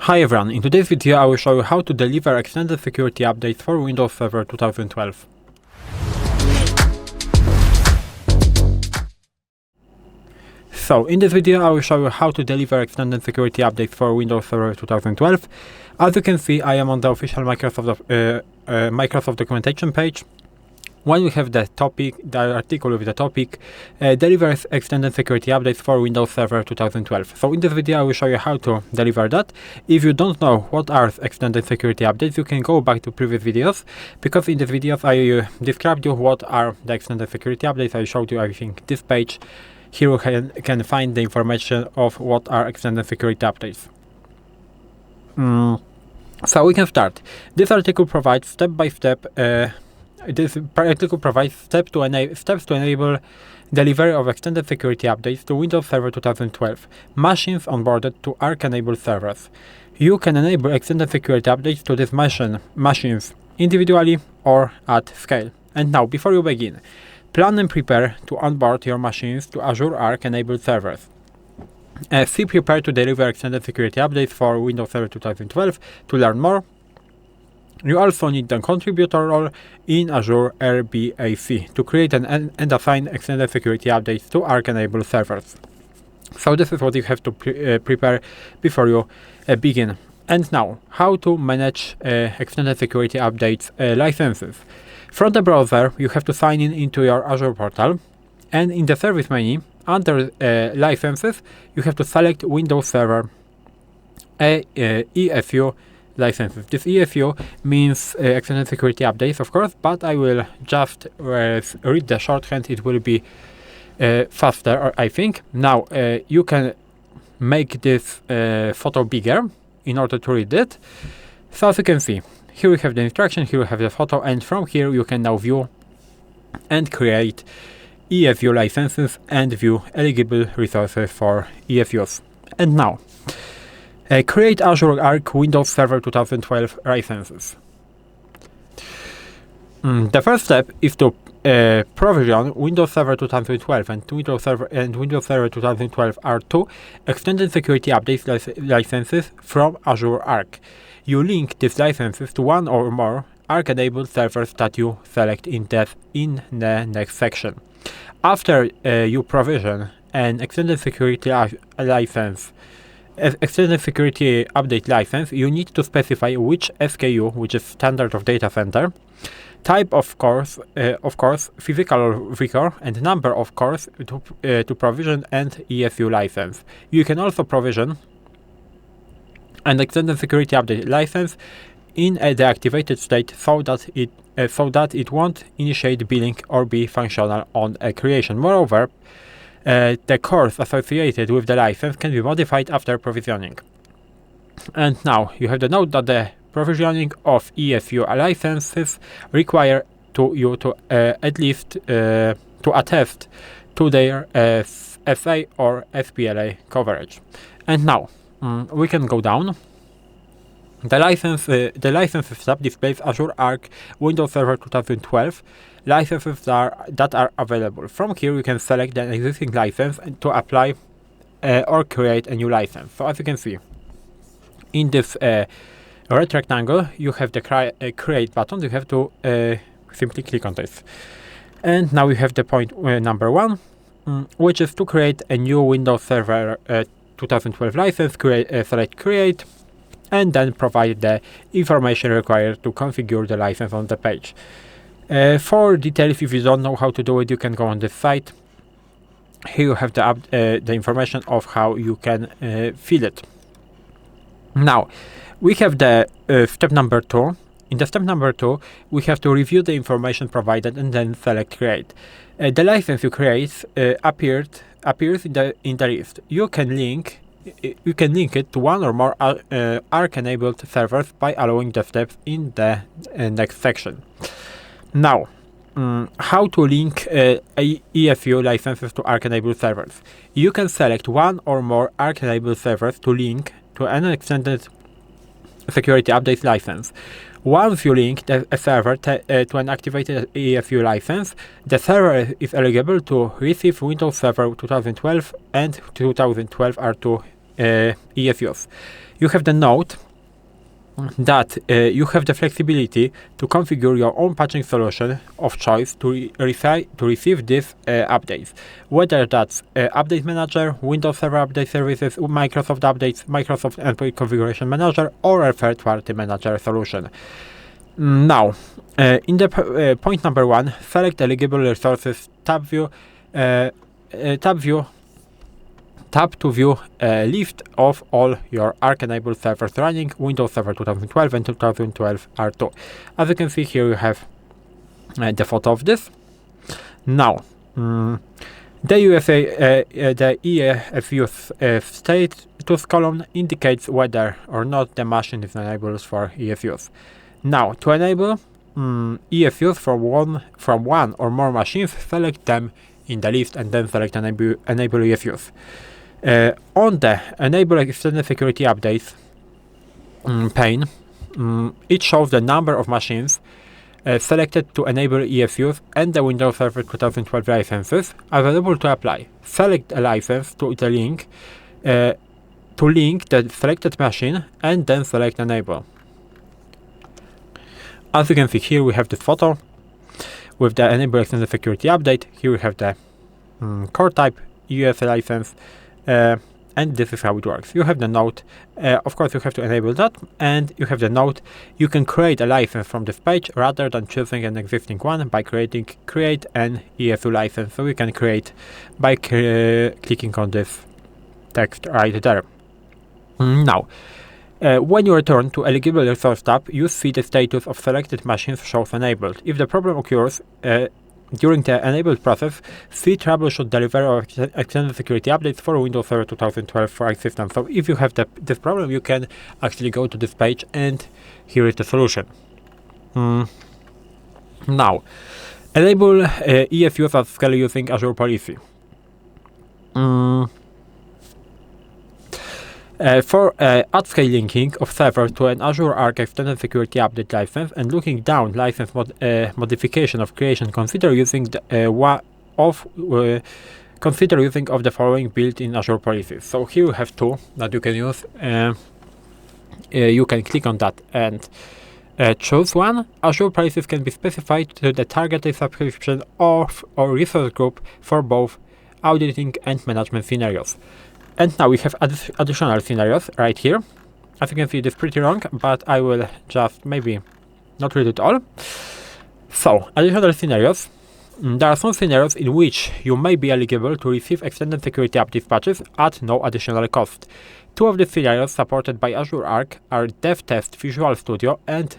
Hi everyone, in today's video I will show you how to deliver extended security updates for Windows Server 2012. So, in this video I will show you how to deliver extended security updates for Windows Server 2012. As you can see, I am on the official Microsoft documentation page. When we have the topic, the article with the topic, delivers extended security updates for Windows Server 2012. So in this video I will show you how to deliver that. If you don't know what are extended security updates, you can go back to previous videos, because in these videos I described you what are the extended security updates. I showed you everything. This page here you can find the information of what are extended security updates. So we can start. This article provides step-by-step This article provides steps to enable delivery of extended security updates to Windows Server 2012 machines onboarded to Arc-enabled servers. You can enable extended security updates to these machines individually or at scale. And now, before you begin, plan and prepare to onboard your machines to Azure Arc-enabled servers. See prepare to deliver extended security updates for Windows Server 2012 to learn more. You also need the contributor role in Azure RBAC to create and assign extended security updates to Arc-enabled servers. So this is what you have to prepare before you begin. And now, how to manage extended security updates licenses. From the browser, you have to sign in into your Azure portal, and in the service menu, under licenses, you have to select Windows Server ESU licenses. This ESU means extended security updates, of course, but I will just read the shorthand. It will be faster, I think. Now you can make this photo bigger in order to read it. So as you can see, here we have the instruction, here we have the photo, and from here you can now view and create ESU licenses and view eligible resources for ESUs. And now, create Azure Arc Windows Server 2012 licenses. The first step is to provision Windows Server 2012 and Windows Server 2012 R2 extended security updates licenses from Azure Arc. You link these licenses to one or more Arc-enabled servers that you select in the next section. After you provision an extended security extended security update license, you need to specify which SKU, which is standard of data center, type of course, physical or record, and number of cores to provision and ESU license. You can also provision an extended security update license in a deactivated state so that it won't initiate billing or be functional on a creation. Moreover, the cores associated with the license can be modified after provisioning. And now you have to note that the provisioning of ESU licenses require you to at least to attest to their SA or SPLA coverage. And now we can go down. The licenses tab displays Azure Arc Windows Server 2012 licenses that are available. From here, you can select the existing license to apply or create a new license. So as you can see, in this red rectangle, you have the create button. You have to simply click on this. And now we have the point number 1, which is to create a new Windows Server 2012 license. Select create, and then provide the information required to configure the license on the page. For details, if you don't know how to do it, you can go on this site. Here you have the information of how you can fill it. Now, we have the step number 2. In the step number 2, we have to review the information provided and then select create. The license you create appears in the list. You can link it to one or more Arc-enabled servers by allowing the steps in the next section. Now, how to link ESU licenses to Arc-enabled servers. You can select one or more Arc-enabled servers to link to an extended security update license. Once you link a server to an activated ESU license, the server is eligible to receive Windows Server 2012 and 2012 R2 ESUs. You have the note that you have the flexibility to configure your own patching solution of choice to receive these updates, whether that's Update Manager, Windows Server Update Services, Microsoft Updates, Microsoft Endpoint Configuration Manager, or a third-party manager solution. Now, in the point number 1, select eligible resources tab to view a list of all your Arc-enabled servers running Windows Server 2012 and 2012 R2. As you can see here, you have the photo of this. Now, the ESU status column indicates whether or not the machine is enabled for ESUs. Now, to enable ESUs from one or more machines, select them in the list and then select enable ESUs. On the Enable Extended Security Updates pane, it shows the number of machines selected to enable ESUs and the Windows Server 2012 licenses available to apply. Select a license to the link to link the selected machine and then select Enable. As you can see here, we have this photo with the Enable Extended Security Update. Here we have the core type, US license, and this is how it works. You have the note, of course you have to enable that, and you have the note. You can create a license from this page rather than choosing an existing one by creating create an ESU license. So we can create by clicking on this text right there. Now, when you return to Eligible Resource tab, you see the status of selected machines shows enabled. If the problem occurs during the enabled process, see Troubleshoot Delivery or Extended Security Updates for Windows Server 2012 for Arc system. So if you have this problem, you can actually go to this page and here is the solution. Now, enable ESUs at scale using Azure Policy. For at-scale linking of server to an Azure Arc Extended Security Update license and looking down license modification of creation, consider using consider using of the following built-in Azure policies. So here you have two that you can use. You can click on that and choose one. Azure policies can be specified to the targeted subscription or resource group for both auditing and management scenarios. And now we have additional scenarios right here. As you can see, it is pretty long, but I will just maybe not read it all. So, additional scenarios. There are some scenarios in which you may be eligible to receive extended security update patches at no additional cost. Two of the scenarios supported by Azure Arc are DevTest Visual Studio and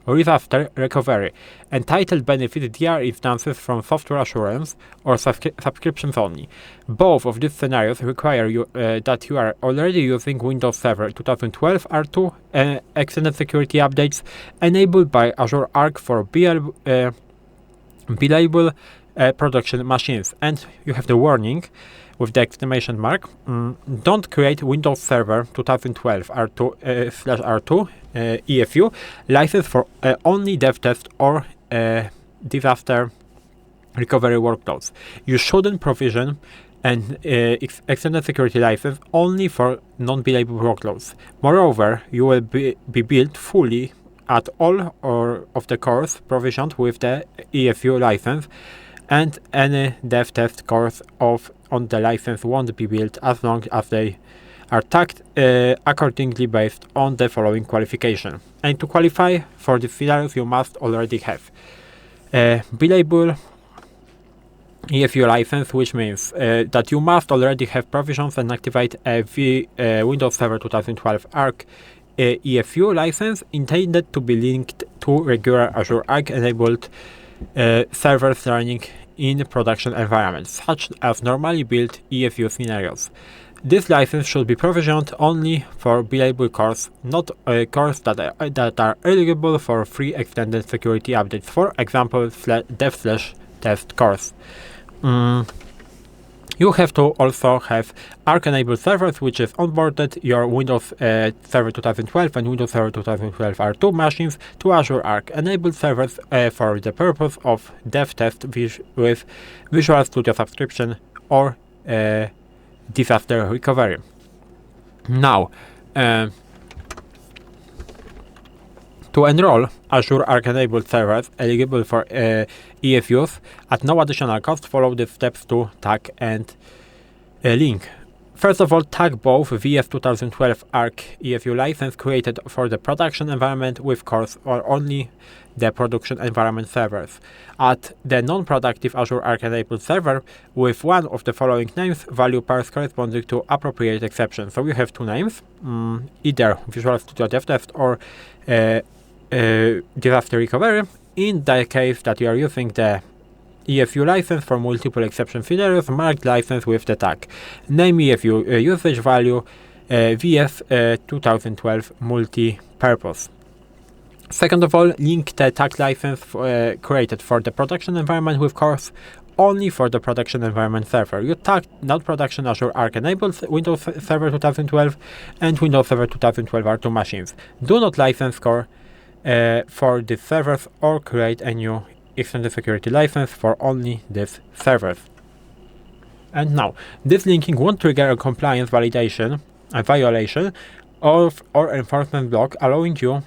Disaster Recovery, entitled benefit DR instances from software assurance or subscriptions only. Both of these scenarios require you that you are already using Windows Server 2012 R2 extended security updates enabled by Azure Arc for billable production machines, and you have the warning with the exclamation mark. Don't create Windows Server 2012 R2/R2 ESU license for only DevTest or disaster recovery workloads. You shouldn't provision an extended security license only for non-billable workloads. Moreover, you will be billed fully at all of the cores provisioned with the ESU license, and any DevTest cores on the license won't be billed as long as they are tagged accordingly based on the following qualification. And to qualify for the scenarios, you must already have billable ESU license, which means that you must already have provisions and activate a Windows Server 2012 Arc ESU license intended to be linked to regular Azure Arc enabled servers running in production environments, such as normally built ESU scenarios. This license should be provisioned only for billable cores, not cores that are eligible for free extended security updates, for example, dev/test cores. You have to also have Arc-enabled servers, which is onboarded your Windows Server 2012 and Windows Server 2012 R2 machines to Azure Arc-enabled servers for the purpose of DevTest with Visual Studio subscription or disaster recovery. Now, to enroll Azure Arc enabled servers eligible for ESUs at no additional cost, follow the steps to tag and link. First of all, tag both VF 2012 Arc ESU license created for the production environment with cores or only the production environment servers. Add the non-productive Azure Arc enabled server with one of the following names, value pairs corresponding to appropriate exception. So we have two names, either Visual Studio DevTest or disaster recovery. In the case that you are using the ESU license for multiple exception scenarios, marked license with the tag. Name ESU usage value VF 2012 multi-purpose. Second of all, link the tag license created for the production environment with cores only for the production environment server. You tag not production Azure Arc enabled Windows Server 2012 and Windows Server 2012 R2 machines. Do not license core for these servers or create a new extended security license for only these servers. And now, this linking won't trigger a compliance violation or enforcement block, allowing you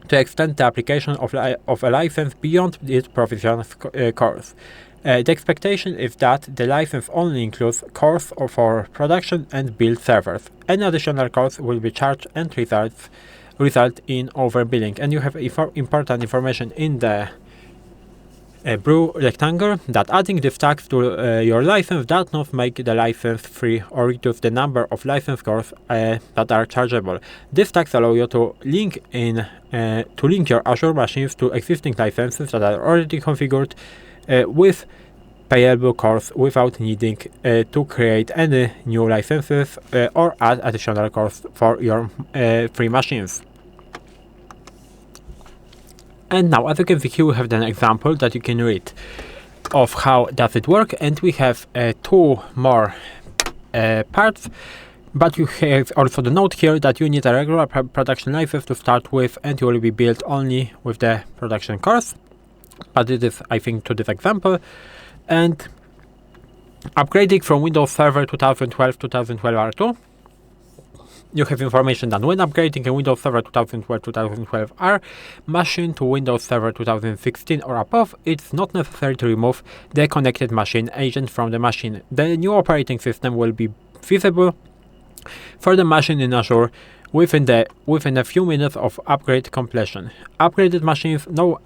to extend the application of a license beyond its provision cores. The expectation is that the license only includes cores for production and build servers. Any additional costs will be charged and result in overbilling. And you have important information in the blue rectangle that adding this tax to your license does not make the license free or reduce the number of license cores that are chargeable. This tax allows you to link your Azure machines to existing licenses that are already configured with payable cores without needing to create any new licenses or add additional cores for your free machines. And now, as you can see here, we have an example that you can read of how does it work, and we have two more parts, but you have also the note here that you need a regular production license to start with, and you will be built only with the production cores. But it is, I think, to this example. And upgrading from Windows Server 2012 R2, you have information that when upgrading a Windows Server 2012 R machine to Windows Server 2016 or above, it's not necessary to remove the connected machine agent from the machine. The new operating system will be visible for the machine in Azure within a few minutes of upgrade completion. Upgraded machines no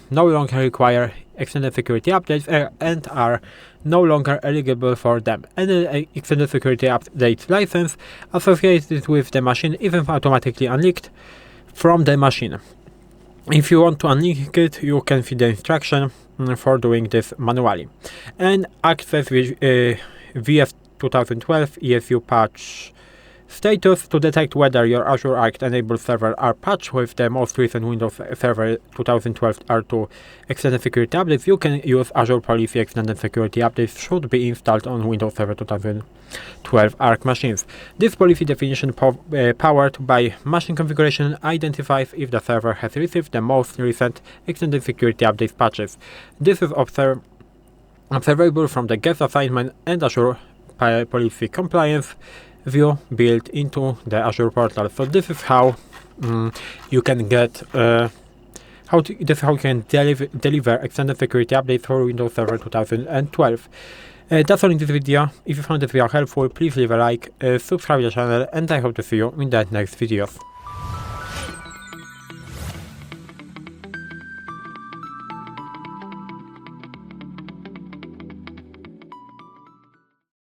longer require extended security updates and are no longer eligible for them. Any extended security update license associated with the machine is automatically unlinked from the machine. If you want to unlink it, you can see the instruction for doing this manually. And access VF 2012 ESU patch status to detect whether your Azure Arc enabled server are patched with the most recent Windows Server 2012 R2 extended security updates. You can use Azure Policy extended security updates should be installed on Windows Server 2012 Arc machines. This policy definition powered by machine configuration identifies if the server has received the most recent extended security update patches. This is observable from the guest assignment and Azure Policy compliance view built into the Azure portal. So this is how you can get how you can deliver extended security updates for Windows Server 2012. That's all in this video. If you found this video helpful, please leave a like, subscribe to the channel, and I hope to see you in the next videos.